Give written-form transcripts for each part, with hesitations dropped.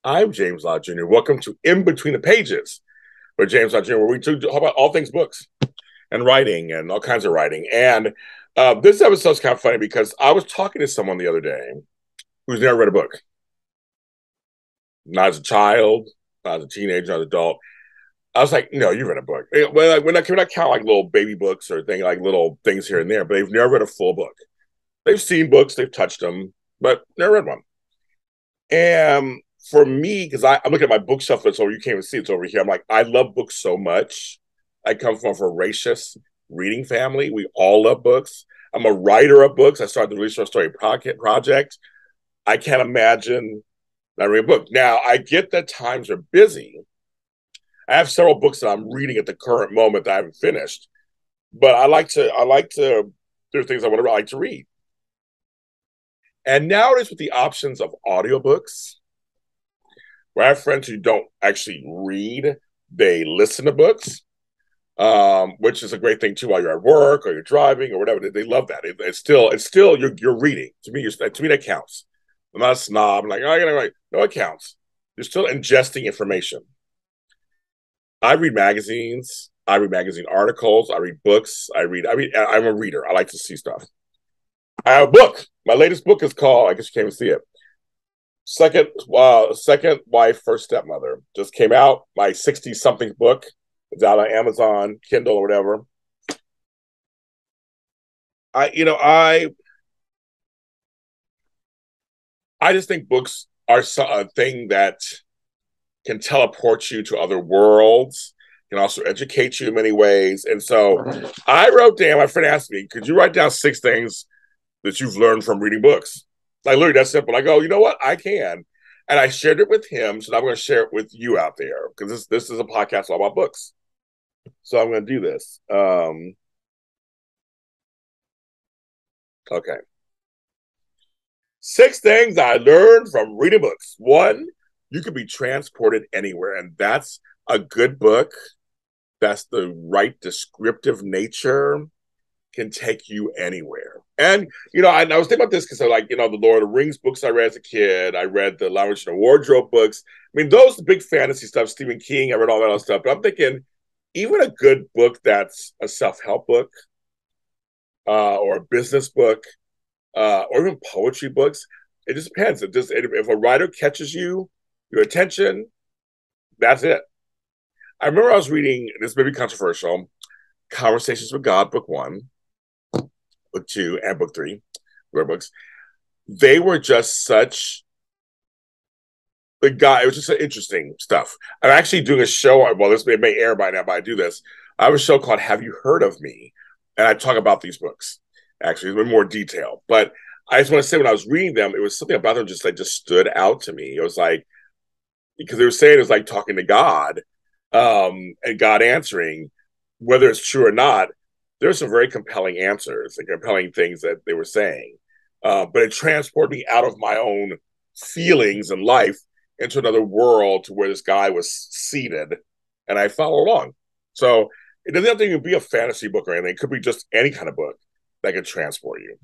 I'm James Lott Jr. Welcome to In Between the Pages, where James Lott Jr., where we talk about all things books and writing and all kinds of writing. And this episode's kind of funny because I was talking to someone the other day who's never read a book, not as a child, not as a teenager, not as an adult. I was like, no, you've read a book. Well, like, we're not count like little baby books or thing like little things here and there, but they've never read a full book. They've seen books, they've touched them, but never read one. And for me, because I'm looking at my bookshelf that's over, you can't even see it's over here. I'm like, I love books so much. I come from a voracious reading family. We all love books. I'm a writer of books. I started the Really Short Story Project. I can't imagine not reading a book. Now, I get that times are busy. I have several books that I'm reading at the current moment that I haven't finished, but I like to there are things I like to read. And nowadays with the options of audiobooks, where I have friends who don't actually read, they listen to books, which is a great thing too while you're at work or you're driving or whatever. They love that. It's still you're reading. To me that counts. I'm not a snob. I'm like, oh, I gotta write. No, it counts. You're still ingesting information. I read magazines. I read magazine articles. I read books. I'm a reader. I like to see stuff. I have a book. My latest book is called, I guess you can't even see it, Second Wife, First Stepmother. Just came out. My 60 something book. It's out on Amazon, Kindle, or whatever. I you know I just think books are a thing that can teleport you to other worlds. Can also educate you in many ways. And so I wrote down. My friend asked me, "Could you write down 6 things that you've learned from reading books?" Like literally, that's simple. I go, you know what? I can. And I shared it with him, so I'm going to share it with you out there because this is a podcast all about books. So I'm going to do this. Okay. 6 things I learned from reading books. One, you can be transported anywhere, and that's a good book. That's the right descriptive nature can take you anywhere. And I was thinking about this because I like the Lord of the Rings books I read as a kid. I read the Language and Wardrobe books. I mean, those the big fantasy stuff. Stephen King. I read all that other stuff. But I'm thinking even a good book that's a self help book or a business book or even poetry books. It just depends. If a writer catches your attention, that's it. I remember I was reading this may be controversial. Conversations with God, book one, book two, and book three, rare books. They were just such the guy. It was just interesting stuff. I'm actually doing a show. Well, this may air by now, but I do this. I have a show called "Have You Heard of Me?" and I talk about these books actually in more detail. But I just want to say when I was reading them, it was something about them just stood out to me. It was like because they were saying it was like talking to God, and God answering, whether it's true or not. There's some very compelling answers and compelling things that they were saying, but it transported me out of my own feelings and life into another world to where this guy was seated, and I followed along. So it doesn't have to even be a fantasy book or anything. It could be just any kind of book that could transport you.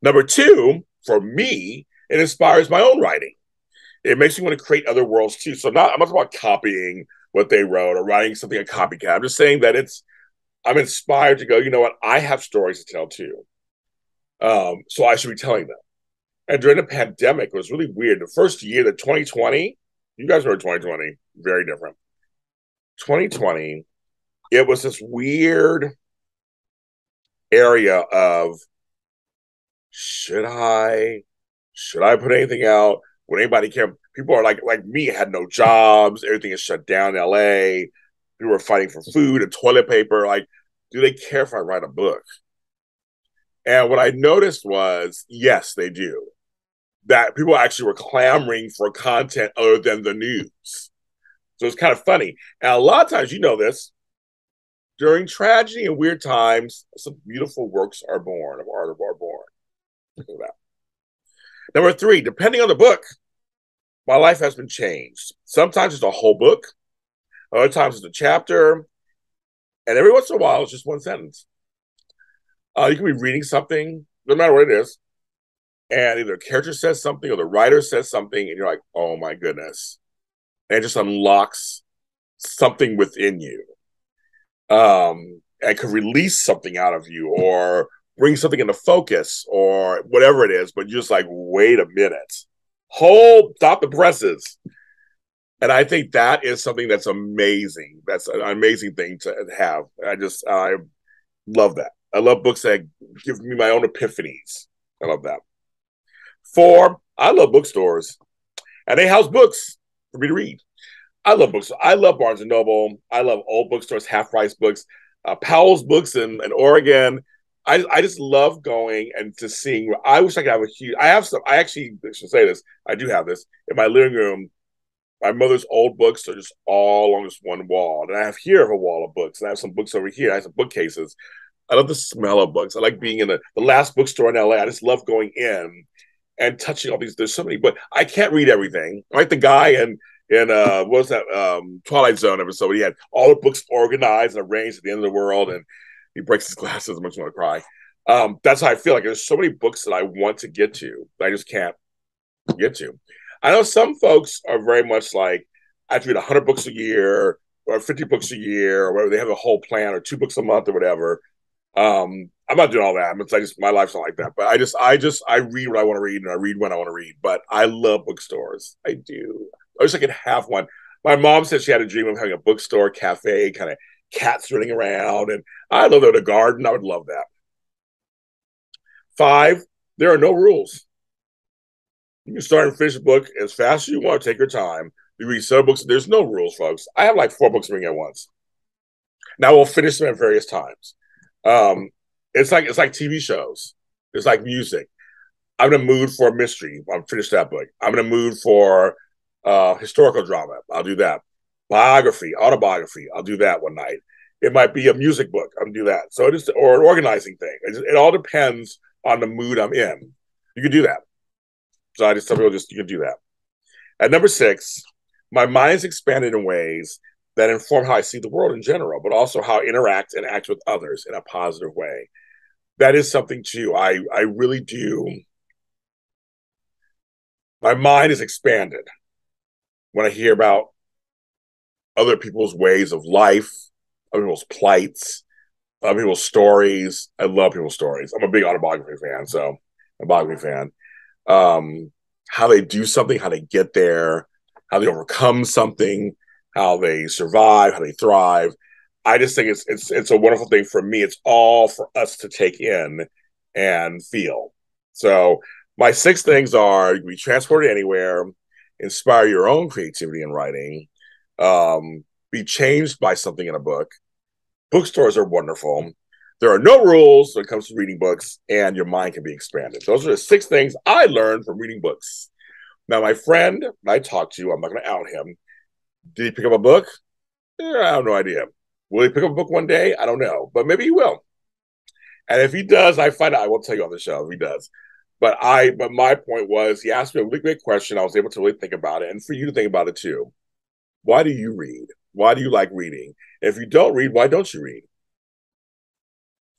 Number two, for me, it inspires my own writing. It makes me want to create other worlds too. So I'm not talking about copying what they wrote or writing something a copycat. I'm just saying that I'm inspired to go, you know what? I have stories to tell too. So I should be telling them. And during the pandemic, it was really weird. The first year, the 2020, you guys were 2020, very different. 2020, it was this weird area of should I put anything out? Would anybody care? People are like me had no jobs. Everything is shut down in LA. People were fighting for food and toilet paper. Like, do they care if I write a book? And what I noticed was, yes, they do. That people actually were clamoring for content other than the news. So it's kind of funny. And a lot of times, you know this, during tragedy and weird times, some beautiful works are born, of art are born. Number three, depending on the book, my life has been changed. Sometimes it's a whole book, other times it's a chapter, and every once in a while it's just one sentence. You can be reading something, no matter what it is, and either a character says something or the writer says something, and you're like, oh my goodness. And it just unlocks something within you. And could release something out of you or bring something into focus or whatever it is, but you're just like, wait a minute. Hold, stop the presses. And I think that is something that's amazing. That's an amazing thing to have. I love that. I love books that give me my own epiphanies. I love that. 4, I love bookstores, and they house books for me to read. I love books. I love Barnes and Noble. I love old bookstores, half price books, Powell's books in Oregon. I just love going and just seeing. I wish I could have a huge. I have some. I actually should say this. I do have this in my living room. My mother's old books are just all on this one wall, and I have here a wall of books, and I have some books over here. I have some bookcases. I love the smell of books. I like being in the last bookstore in LA. I just love going in and touching all these. There's so many, but I can't read everything. Like the guy in what was that Twilight Zone episode? He had all the books organized and arranged at the end of the world, and he breaks his glasses. I much want to cry. That's how I feel. Like there's so many books that I want to get to that I just can't get to. I know some folks are very much like, I have to read 100 books a year or 50 books a year or whatever. They have a whole plan or 2 books a month or whatever. I'm not doing all that. My life's not like that. But I read what I want to read and I read when I want to read. But I love bookstores. I do. I wish I could have one. My mom said she had a dream of having a bookstore, cafe, kind of cats running around. And I love a garden. I would love that. 5, there are no rules. You can start and finish a book as fast as you want. Take your time. You read some books. There's no rules, folks. I have like 4 books reading at once. Now we'll finish them at various times. It's like TV shows. It's like music. I'm in a mood for a mystery. I'll finish that book. I'm in a mood for historical drama. I'll do that. Biography, autobiography. I'll do that one night. It might be a music book. I'll do that. So it is, or an organizing thing. It all depends on the mood I'm in. You can do that. So I just tell people you can do that. At number 6, my mind is expanded in ways that inform how I see the world in general, but also how I interact and act with others in a positive way. That is something too. I really do. My mind is expanded when I hear about other people's ways of life, other people's plights, other people's stories. I love people's stories. I'm a big autobiography fan, so I'm a biography fan. How they do something, how they get there, how they overcome something, how they survive, how they thrive. I just think it's a wonderful thing for me. It's all for us to take in and feel. So my 6 things are: be transported anywhere, inspire your own creativity in writing, be changed by something in a book. Bookstores are wonderful. There are no rules when it comes to reading books, and your mind can be expanded. Those are the 6 things I learned from reading books. Now, my friend I talked to, I'm not going to out him. Did he pick up a book? I have no idea. Will he pick up a book one day? I don't know, but maybe he will. And if he does, I find out. I will tell you on the show if he does. But my point was, he asked me a really great question. I was able to really think about it, and for you to think about it too. Why do you read? Why do you like reading? If you don't read, why don't you read?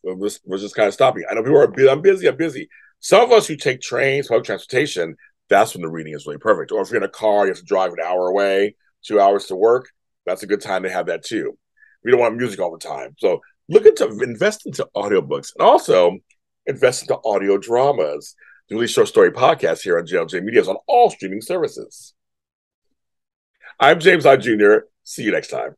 We're just kind of stopping. I know people are busy. I'm busy. Some of us who take trains, public transportation, that's when the reading is really perfect. Or if you're in a car, you have to drive an hour away, 2 hours to work. That's a good time to have that too. We don't want music all the time. So invest into audiobooks, and also invest into audio dramas. The Really Short Story podcast here on JLJ Media is on all streaming services. I'm James I Jr. See you next time.